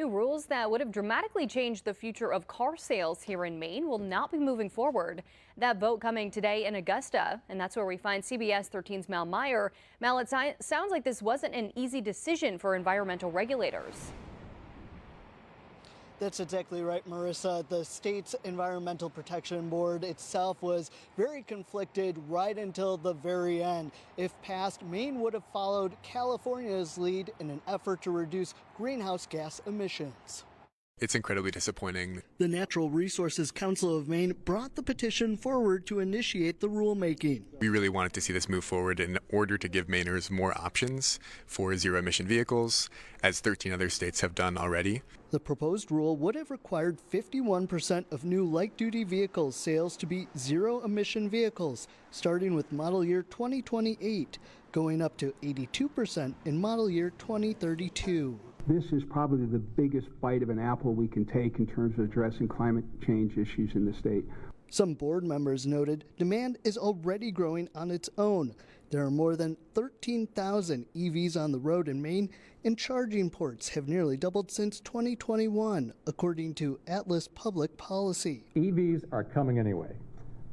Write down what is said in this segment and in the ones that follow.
new rules that would have dramatically changed the future of car sales here in Maine will not be moving forward. That vote coming today in Augusta, and that's where we find CBS 13's Mal Meyer. Mal, it sounds like this wasn't an easy decision for environmental regulators. That's exactly right, Marissa. The state's Environmental Protection Board itself was very conflicted right until the very end. If passed, Maine would have followed California's lead in an effort to reduce greenhouse gas emissions. It's incredibly disappointing. The Natural Resources Council of Maine brought the petition forward to initiate the rulemaking. We really wanted to see this move forward in order to give Mainers more options for zero-emission vehicles, as 13 other states have done already. The proposed rule would have required 51% of new light-duty vehicles sales to be zero-emission vehicles, starting with model year 2028, going up to 82% in model year 2032. This is probably the biggest bite of an apple we can take in terms of addressing climate change issues in the state. Some board members noted demand is already growing on its own. There are more than 13,000 EVs on the road in Maine, and charging ports have nearly doubled since 2021, according to Atlas Public Policy. EVs are coming anyway.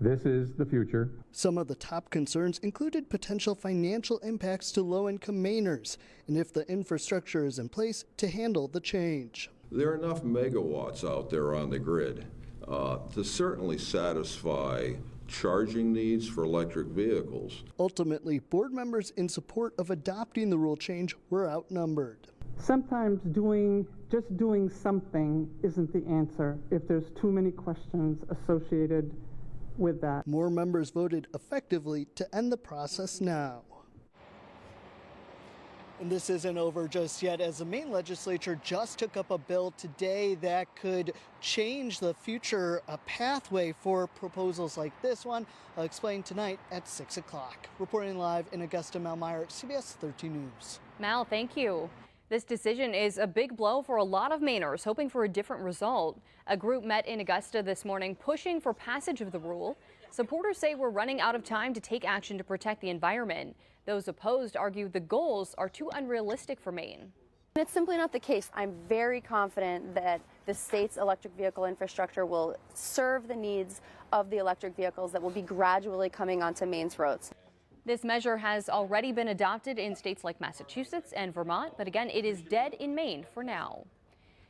This is the future. Some of the top concerns included potential financial impacts to low-income Mainers, and if the infrastructure is in place to handle the change. There are enough megawatts out there on the grid to certainly satisfy charging needs for electric vehicles. Ultimately, board members in support of adopting the rule change were outnumbered. Sometimes just doing something isn't the answer if there's too many questions associated with that. More members voted effectively to end the process now. And this isn't over just yet, as the Maine legislature just took up a bill today that could change the future pathway for proposals like this one. I'll explain tonight at 6 o'clock. Reporting live in Augusta, Mal Meyer, CBS 13 News. Mal, thank you. This decision is a big blow for a lot of Mainers hoping for a different result. A group met in Augusta this morning pushing for passage of the rule. Supporters say we're running out of time to take action to protect the environment. Those opposed argue the goals are too unrealistic for Maine. It's simply not the case. I'm very confident that the state's electric vehicle infrastructure will serve the needs of the electric vehicles that will be gradually coming onto Maine's roads. This measure has already been adopted in states like Massachusetts and Vermont, but again, it is dead in Maine for now.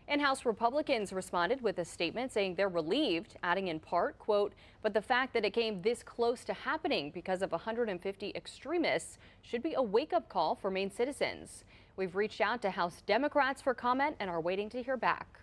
And House Republicans responded with a statement saying they're relieved, adding in part, quote, but the fact that it came this close to happening because of 150 extremists should be a wake-up call for Maine citizens. We've reached out to House Democrats for comment and are waiting to hear back.